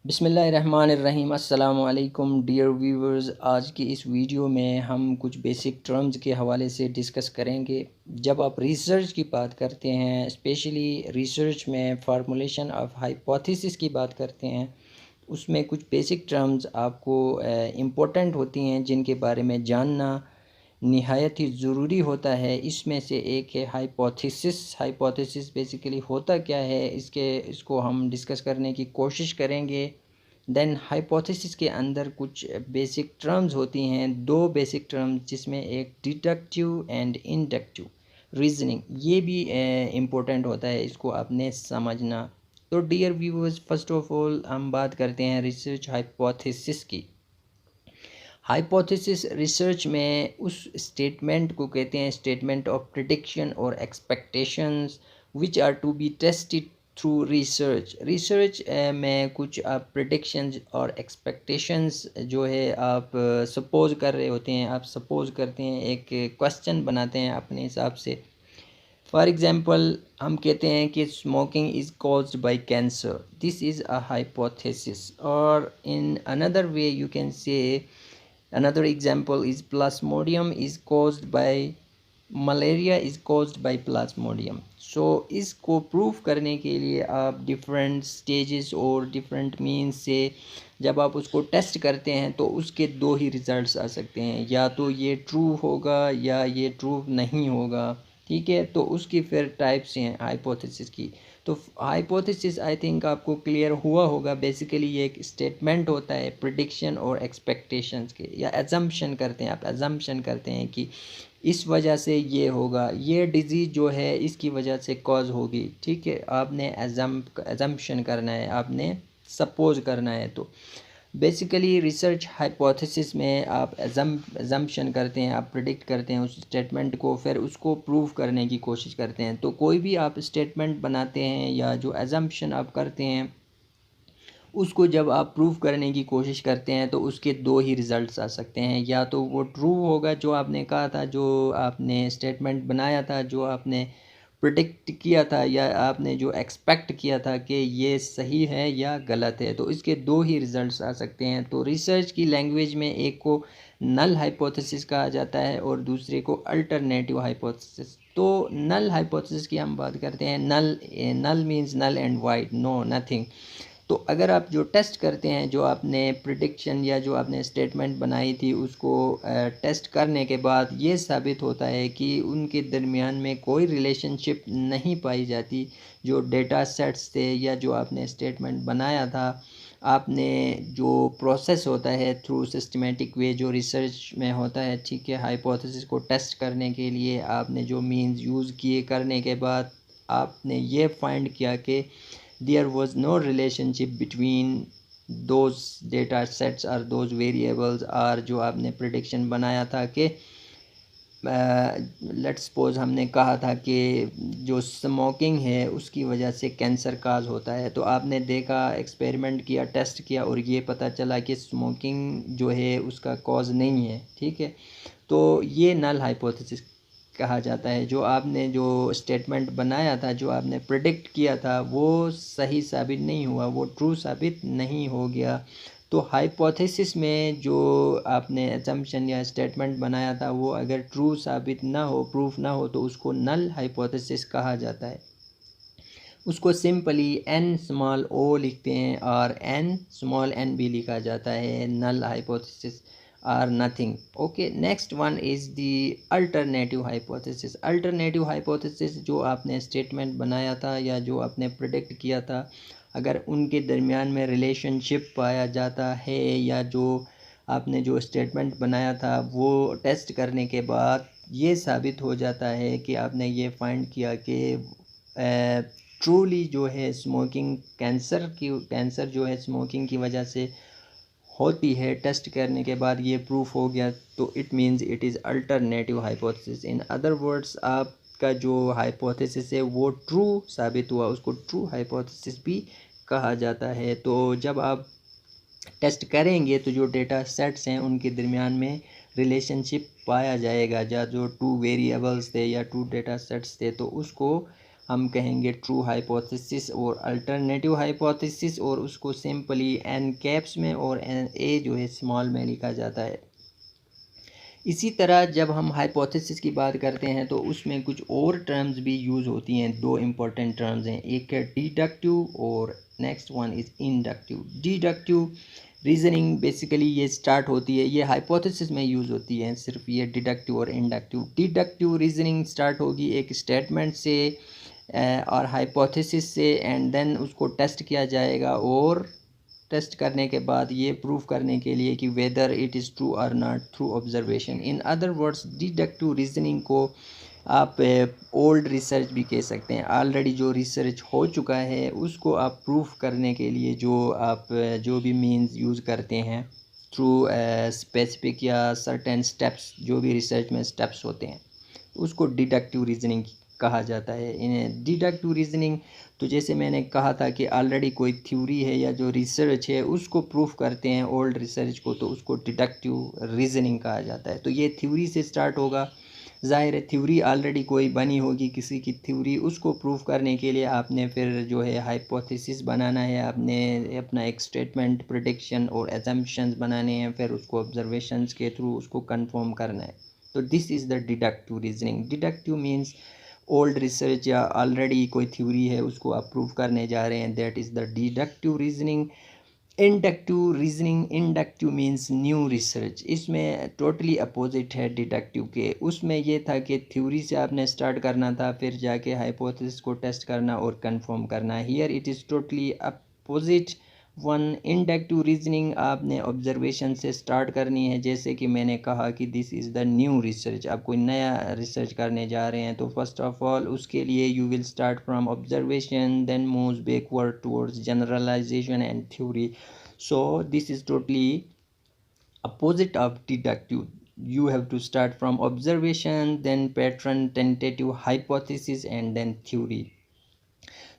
बिस्मिल्लाहिर्रहमानिर्रहीम। अस्सलामु अलैकुम डियर व्यूवर्स। आज की इस वीडियो में हम कुछ बेसिक टर्म्स के हवाले से डिस्कस करेंगे। जब आप रिसर्च की बात करते हैं, स्पेशली रिसर्च में फार्मूलेशन ऑफ हाइपोथेसिस की बात करते हैं, उसमें कुछ बेसिक टर्म्स आपको इम्पोर्टेंट होती हैं जिनके बारे में जानना निहायत ही ज़रूरी होता है। इसमें से एक है हाइपोथेसिस। हाइपोथेसिस बेसिकली होता क्या है, इसको हम डिस्कस करने की कोशिश करेंगे। देन हाइपोथेसिस के अंदर कुछ बेसिक टर्म्स होती हैं, दो बेसिक टर्म्स, जिसमें एक डिडक्टिव एंड इंडक्टिव रीजनिंग, ये भी इम्पोर्टेंट होता है, इसको आपने समझना। तो dear viewers, first of all हम बात करते हैं रिसर्च हाइपोथेसिस की। हाइपोथेसिस रिसर्च में उस स्टेटमेंट को कहते हैं स्टेटमेंट ऑफ प्रिडिक्शन और expectations which are to be tested through research. Research में कुछ आप प्रिडिक्शंस और एक्सपेक्टेशंस जो है आप सपोज कर रहे होते हैं, आप सपोज करते हैं, एक क्वेश्चन बनाते हैं अपने हिसाब से। फॉर एग्जांपल हम कहते हैं कि smoking is caused by cancer, this is a hypothesis. और in another way you can say another example is plasmodium is caused by malaria is caused by plasmodium। so इसको प्रूव करने के लिए आप डिफरेंट स्टेजेस और different means से जब आप उसको टेस्ट करते हैं तो उसके दो ही रिजल्ट्स आ सकते हैं, या तो ये ट्रू होगा या ये ट्रू नहीं होगा। ठीक है, तो उसकी फिर टाइप्स हैं हाइपोथेसिस की। तो हाइपोथेसिस आई थिंक आपको क्लियर हुआ होगा। बेसिकली ये एक स्टेटमेंट होता है प्रिडिक्शन और एक्सपेक्टेशंस के, या एजम्पशन करते हैं, आप एजम्पशन करते हैं कि इस वजह से ये होगा, ये डिजीज़ जो है इसकी वजह से कॉज होगी। ठीक है, आपने एजम्पशन करना है, आपने सपोज करना है। तो बेसिकली रिसर्च हाइपोथेसिस में आप एजम्पशन करते हैं, आप प्रिडिक्ट करते हैं उस स्टेटमेंट को, फिर उसको प्रूव करने की कोशिश करते हैं। तो कोई भी आप स्टेटमेंट बनाते हैं या जो एजम्पशन आप करते हैं, उसको जब आप प्रूव करने की कोशिश करते हैं तो उसके दो ही रिज़ल्ट्स आ सकते हैं। या तो वो ट्रू होगा जो आपने कहा था, जो आपने स्टेटमेंट बनाया था, जो आपने प्रिडिक्ट किया था, या आपने जो एक्सपेक्ट किया था कि ये सही है या गलत है, तो इसके दो ही रिज़ल्ट्स आ सकते हैं। तो रिसर्च की लैंग्वेज में एक को नल हाइपोथेसिस कहा जाता है और दूसरे को अल्टरनेटिव हाइपोथेसिस। तो नल हाइपोथेसिस की हम बात करते हैं। Null null means null and void, no nothing. तो अगर आप जो टेस्ट करते हैं, जो आपने प्रिडिक्शन या जो आपने स्टेटमेंट बनाई थी, उसको टेस्ट करने के बाद ये साबित होता है कि उनके दरमियान में कोई रिलेशनशिप नहीं पाई जाती, जो डेटा सेट्स थे या जो आपने स्टेटमेंट बनाया था, आपने जो प्रोसेस होता है थ्रू सिस्टमेटिक वे जो रिसर्च में होता है, ठीक है, हाइपोथेसिस को टेस्ट करने के लिए आपने जो मीन्स यूज़ किए, करने के बाद आपने ये फाइंड किया कि there was no relationship between those data sets or those variables, और जो आपने प्रिडिक्शन बनाया था कि लेट्स सपोज हमने कहा था कि जो स्मोकिंग है उसकी वजह से कैंसर काज होता है, तो आपने देखा, एक्सपेरिमेंट किया, टेस्ट किया और ये पता चला कि स्मोकिंग जो है उसका कॉज नहीं है। ठीक है, तो ये नल हाइपोथेसिस कहा जाता है। जो आपने जो स्टेटमेंट बनाया था, जो आपने प्रिडिक्ट किया था, वो सही साबित नहीं हुआ, वो ट्रू साबित नहीं हो गया। तो हाइपोथेसिस में जो आपने असम्पशन या स्टेटमेंट बनाया था, वो अगर ट्रू साबित ना हो, प्रूफ ना हो, तो उसको नल हाइपोथेसिस कहा जाता है। उसको सिंपली एन स्मॉल ओ लिखते हैं और एन स्मॉल एन भी लिखा जाता है। Null hypothesis are nothing. Okay, next one is the alternative hypothesis. Alternative hypothesis जो आपने स्टेटमेंट बनाया था या जो आपने प्रिडिक्ट किया था, अगर उनके दरमियान में रिलेशनशिप पाया जाता है, या जो आपने जो स्टेटमेंट बनाया था वो टेस्ट करने के बाद ये साबित हो जाता है कि आपने ये फाइंड किया कि ट्रूली जो है स्मोकिंग कैंसर जो है स्मोकिंग की वजह से होती है, टेस्ट करने के बाद ये प्रूफ हो गया, तो it means it is alternative hypothesis. In other words, आपका जो हाइपोथेसिस है वो ट्रू साबित हुआ, उसको ट्रू हाइपोथेसिस भी कहा जाता है। तो जब आप टेस्ट करेंगे तो जो डेटा सेट्स हैं उनके दरमियान में रिलेशनशिप पाया जाएगा, या जो टू वेरिएबल्स थे या टू डेटा सेट्स थे, तो उसको हम कहेंगे ट्रू हाइपोथेसिस और अल्टरनेटिव हाइपोथेसिस, और उसको सिंपली एन कैप्स में और एन ए जो है स्मॉल में लिखा जाता है। इसी तरह जब हम हाइपोथेसिस की बात करते हैं तो उसमें कुछ और टर्म्स भी यूज़ होती हैं। दो इम्पॉर्टेंट टर्म्स हैं, एक है डिडक्टिव और next one is inductive. Deductive reasoning basically ये स्टार्ट होती है, ये हाइपोथेसिस में यूज़ होती है सिर्फ ये डिडक्टिव और इंडक्टिव। डिडक्टिव रीजनिंग स्टार्ट होगी एक स्टेटमेंट से और हाइपोथेसिस से, एंड देन उसको टेस्ट किया जाएगा, और टेस्ट करने के बाद ये प्रूफ करने के लिए कि वेदर इट इज़ ट्रू और not through observation. In other words deductive reasoning को आप ओल्ड रिसर्च भी कह सकते हैं। ऑलरेडी जो रिसर्च हो चुका है उसको आप प्रूफ करने के लिए जो भी मीन्स यूज़ करते हैं थ्रू स्पेसिफिक या सर्टेन स्टेप्स, जो भी रिसर्च में स्टेप्स होते हैं उसको डिडक्टिव रीजनिंग कहा जाता है। इन डिडक्टिव रीजनिंग तो जैसे मैंने कहा था कि ऑलरेडी कोई थ्योरी है या जो रिसर्च है उसको प्रूफ करते हैं ओल्ड रिसर्च को, तो उसको डिडक्टिव रीजनिंग कहा जाता है। तो ये थ्योरी से स्टार्ट होगा, ज़ाहिर है थ्योरी ऑलरेडी कोई बनी होगी किसी की थ्योरी, उसको प्रूफ करने के लिए आपने फिर जो है हाइपोथेसिस बनाना है, आपने अपना एक स्टेटमेंट प्रेडिक्शन और एजम्पशंस बनाने हैं, फिर उसको ऑब्जर्वेशंस के थ्रू उसको कंफर्म करना है। तो this is the deductive reasoning. Deductive means old research या ऑलरेडी कोई थ्योरी है उसको आप प्रूव करने जा रहे हैं, that is the deductive reasoning. Inductive reasoning, inductive means new research, इसमें टोटली अपोजिट है डिडक्टिव के। उसमें ये था कि थ्योरी से आपने स्टार्ट करना था, फिर जाके हाइपोथेसिस को टेस्ट करना और कंफर्म करना। Here it is totally opposite one. Inductive reasoning आपने ऑब्जर्वेशन से स्टार्ट करनी है, जैसे कि मैंने कहा कि this is the new research, आप कोई नया रिसर्च करने जा रहे हैं तो फर्स्ट ऑफ ऑल उसके लिए you will start from observation, then moves backward towards generalisation and theory. So this is totally opposite of deductive. You have to start from observation, then pattern, tentative hypothesis, and then theory.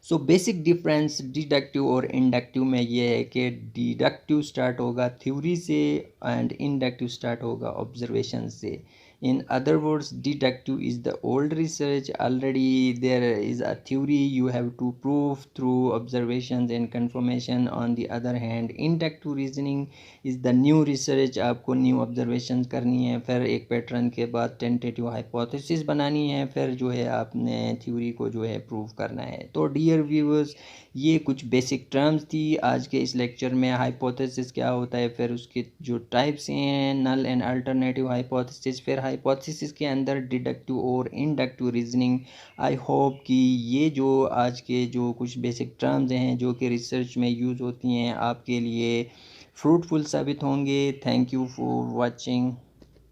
So basic difference deductive और inductive में ये है कि deductive start होगा theory से and inductive start होगा observation से। In other words deductive is the old research, already there is a theory, you have to prove through observation and confirmation. On the other hand inductive reasoning is the new research, आपको new observation करनी है, फिर एक pattern के बाद tentative hypothesis बनानी है, फिर जो है आपने थ्योरी को जो है प्रूव करना है। तो डियर व्यूअर्स, ये कुछ बेसिक टर्म्स थी आज के इस लेक्चर में। हाइपोथेसिस क्या होता है, फिर उसके जो टाइप्स हैं, नल एंड अल्टरनेटिव हाइपोथेसिस, फिर हाइपोथेसिस के अंदर डिडक्टिव और इंडक्टिव रीजनिंग। आई होप कि ये जो आज के जो कुछ बेसिक टर्म्स हैं जो कि रिसर्च में यूज़ होती हैं आपके लिए फ्रूटफुल साबित होंगे। Thank you for watching.